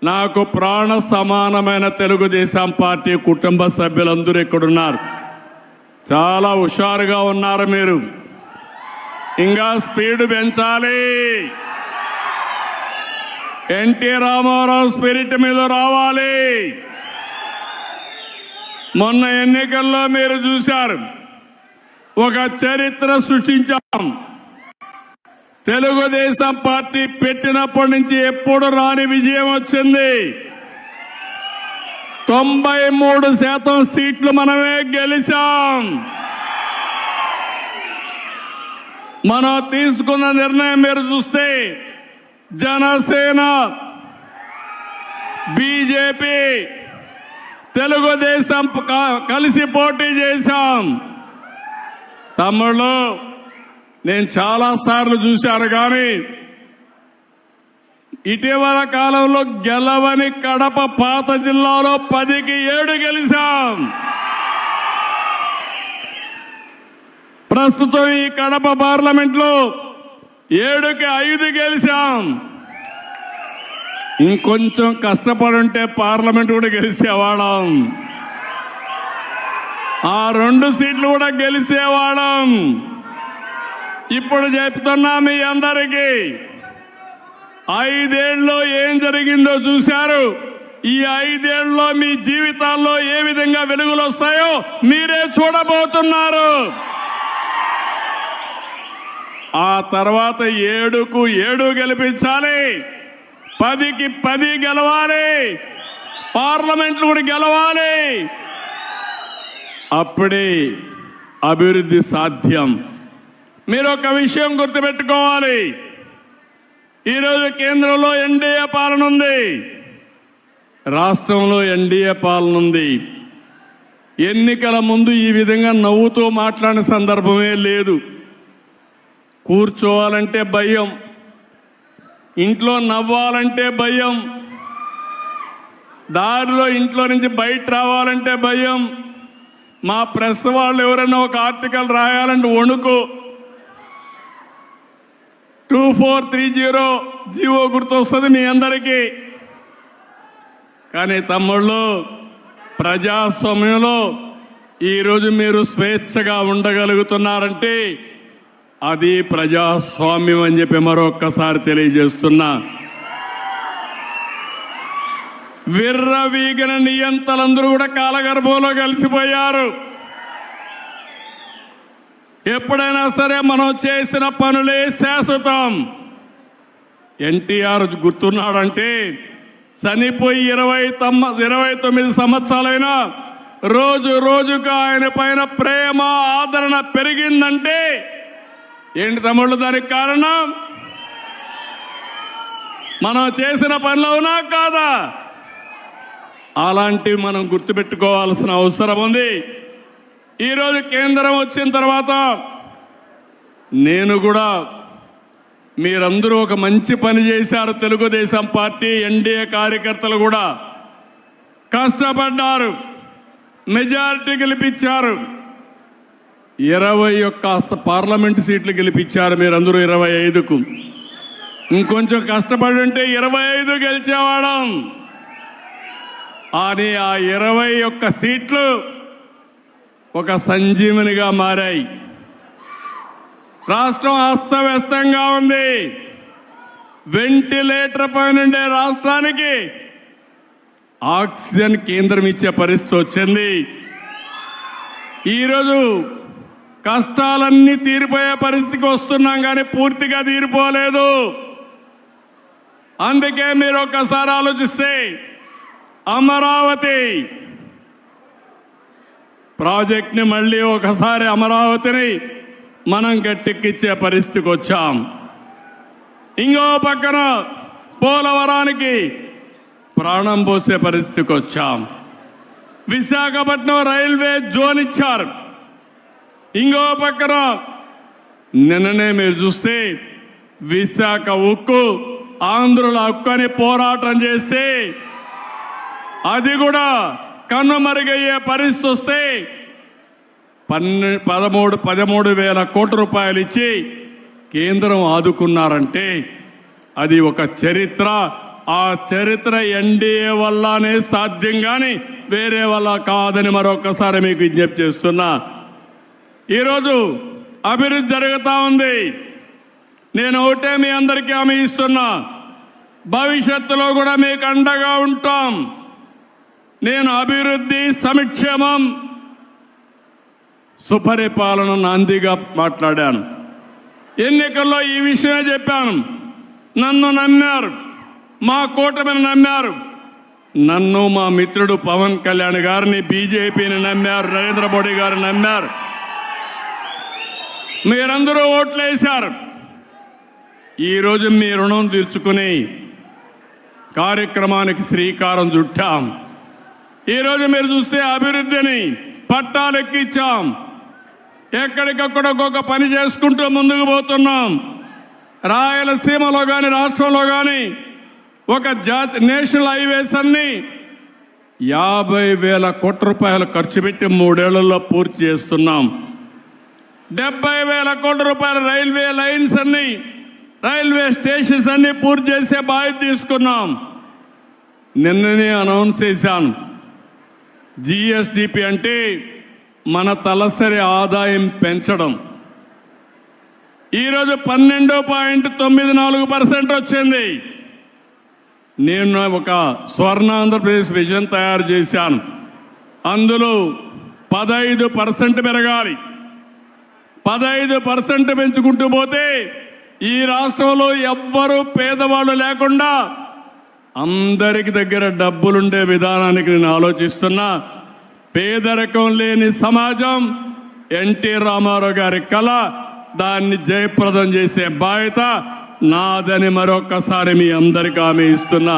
నాకు ప్రాణ సమానమైన తెలుగుదేశం పార్టీ కుటుంబ సభ్యులందరూ ఇక్కడున్నారు. చాలా హుషారుగా ఉన్నారు మీరు. ఇంకా స్పీడ్ పెంచాలి. ఎన్టీ రామారావు స్పిరిట్ మీద రావాలి. మొన్న ఎన్నికల్లో మీరు చూశారు, ఒక చరిత్ర సృష్టించాం. తెలుగుదేశం పార్టీ పెట్టినప్పటి నుంచి ఎప్పుడు రాని విజయం వచ్చింది. 93% సీట్లు మనమే గెలిచాం. మనం తీసుకున్న నిర్ణయం మీరు చూస్తే జనసేన, బీజేపీ, తెలుగుదేశం కలిసి పోటీ చేశాం. తమ్ముళ్ళు, నేను చాలా సార్లు చూశాను, కానీ ఇటీవల కాలంలో గెలవని కడప పాత జిల్లాలో 10కి 7 గెలిచాం. ప్రస్తుతం ఈ కడప పార్లమెంట్లో 7కి 5 గెలిచాం. ఇంకొంచెం కష్టపడుంటే పార్లమెంట్ కూడా గెలిచేవాళ్ళం. ఆ 2 సీట్లు కూడా గెలిచేవాళ్ళం. ఇప్పుడు చెప్తున్నా మీ అందరికీ, 5 ఏళ్ళలో ఏం జరిగిందో చూశారు. ఈ 5 ఏళ్ళలో మీ జీవితాల్లో ఏ విధంగా వెలుగులు వస్తాయో మీరే చూడబోతున్నారు. ఆ తర్వాత 7కు 7 గెలిపించాలి, 10కి 10 గెలవాలి, పార్లమెంట్లు కూడా గెలవాలి. అప్పుడే అభివృద్ధి సాధ్యం. మీరు ఒక విషయం గుర్తుపెట్టుకోవాలి. ఈరోజు కేంద్రంలో ఎన్డీఏ పాలన ఉంది, రాష్ట్రంలో ఎన్డీఏ పాలన ఉంది. ఎన్నికల ముందు ఈ విధంగా నవ్వుతూ మాట్లాడిన సందర్భమే లేదు. కూర్చోవాలంటే భయం, ఇంట్లో నవ్వాలంటే భయం, దారిలో ఇంట్లో నుంచి బయట రావాలంటే భయం. మా ప్రెస్ వాళ్ళు ఎవరైనా ఒక ఆర్టికల్ రాయాలంటే వణుకు. 2430 జీవో గుర్తొస్తుంది మీ అందరికీ. కానీ తమ్ముళ్ళు, ప్రజాస్వామ్యంలో ఈరోజు మీరు స్వేచ్ఛగా ఉండగలుగుతున్నారంటే అది ప్రజాస్వామ్యం అని చెప్పి మరొక్కసారి తెలియజేస్తున్నా. విర్రవీగిన నియంతలందరూ కూడా కాలగర్భంలో కలిసిపోయారు. ఎప్పుడైనా సరే మనం చేసిన పనులే శాశ్వతం. ఎన్టీఆర్ గుర్తున్నాడంటే చనిపోయి 29 సంవత్సరాలైనా రోజు రోజుకు ఆయన పైన ప్రేమ, ఆదరణ పెరిగిందంటే ఏంటి తమ్ముళ్ళు దానికి కారణం? మనం చేసిన పనులు అవునా కాదా? అలాంటివి మనం గుర్తుపెట్టుకోవాల్సిన అవసరం ఉంది. ఈరోజు కేంద్రం వచ్చిన తర్వాత నేను కూడా, మీరందరూ ఒక మంచి పని చేశారు. తెలుగుదేశం పార్టీ ఎన్డీఏ కార్యకర్తలు కూడా కష్టపడ్డారు, మెజారిటీ గెలిపించారు. 21 పార్లమెంటు సీట్లు గెలిపించారు మీరందరూ 25కు. ఇంకొంచెం కష్టపడి ఉంటే 25 గెలిచేవాళ్ళం. అని ఆ 21 సీట్లు ఒక సంజీవనిగా మారాయి. రాష్ట్రం అస్తవ్యస్తంగా ఉంది. వెంటిలేటర్ పైనుండే రాష్ట్రానికి ఆక్సిజన్ కేంద్రం ఇచ్చే పరిస్థితి వచ్చింది. ఈరోజు కష్టాలన్నీ తీరిపోయే పరిస్థితికి వస్తున్నాం, కానీ పూర్తిగా తీరిపోలేదు. అందుకే మీరు ఒక్కసారి ఆలోచిస్తే అమరావతి ప్రాజెక్ట్ని మళ్ళీ ఒకసారి అమరావతిని మనం గట్టెక్కించే పరిస్థితికి వచ్చాం. ఇంకో పక్కన పోలవరానికి ప్రాణం పోసే పరిస్థితికి వచ్చాం. విశాఖపట్నం రైల్వే జోన్ ఇచ్చారు. ఇంకో పక్కన నిన్ననే మీరు చూస్తే విశాఖ ఉక్కు, ఆంధ్రుల హక్కు అని పోరాటం చేస్తే అది కూడా కన్నుమరుగయ్యే పరిస్థితి వస్తే 13,000 కోట్ల రూపాయలు ఇచ్చి కేంద్రం ఆదుకున్నారంటే అది ఒక చరిత్ర. ఆ చరిత్ర ఎన్డీఏ వల్లనే సాధ్యం కానీ వేరే వల్ల కాదని మరొకసారి మీకు విజ్ఞప్తి చేస్తున్నా. ఈరోజు అభివృద్ధి జరుగుతూ ఉంది. నేను ఒకటే మీ అందరికీ హామీ ఇస్తున్నా, భవిష్యత్తులో కూడా మీకు అండగా ఉంటాం. నేను అభివృద్ధి, సంక్షేమం, సుపరిపాలన నాందిగా మాట్లాడాను. ఎన్నికల్లో ఈ విషయమే చెప్పాను. నన్ను నమ్మారు, మా కూటమిని నమ్మారు, నన్ను మా మిత్రుడు పవన్ కళ్యాణ్ గారిని, బీజేపీని నమ్మారు, నరేంద్ర మోడీ గారిని నమ్మారు. మీరందరూ ఓట్లేశారు. ఈరోజు మీ రుణం తీర్చుకుని కార్యక్రమానికి శ్రీకారం చుట్టాం. ఈరోజు మీరు చూస్తే అభివృద్ధిని పట్టాలెక్కించాం. ఎక్కడికక్కడ ఒక్కొక్క పని చేసుకుంటూ ముందుకు పోతున్నాం. రాయలసీమలో కానీ రాష్ట్రంలో కానీ ఒక నేషనల్ హైవేస్ అన్ని 50,000 కోట్ల రూపాయలు ఖర్చు పెట్టి 3 ఏళ్లలో పూర్తి చేస్తున్నాం. 70,000 కోట్ల రూపాయల రైల్వే లైన్స్ అన్ని, రైల్వే స్టేషన్స్ అన్ని పూర్తి చేసే బాధ్యత తీసుకున్నాం. నిన్ననే అనౌన్స్ చేశాను. జిఎస్డిపి అంటే మన తలసరి ఆదాయం పెంచడం. ఈరోజు 12.94% వచ్చింది. నేను ఒక స్వర్ణ ఆంధ్రప్రదేశ్ విజన్ తయారు చేశాను. అందులో 15% పెరగాలి. 15% పెంచుకుంటూ పోతే ఈ రాష్ట్రంలో ఎవ్వరూ పేదవాళ్ళు లేకుండా అందరికి దగ్గర డబ్బులుండే విధానానికి నేను ఆలోచిస్తున్నా. పేదరికం లేని సమాజం ఎన్టీ రామారావు గారి కళ. దాన్ని జయప్రదం చేసే బాధ్యత నాదని మరొకసారి మీ అందరికీ హామీ ఇస్తున్నా.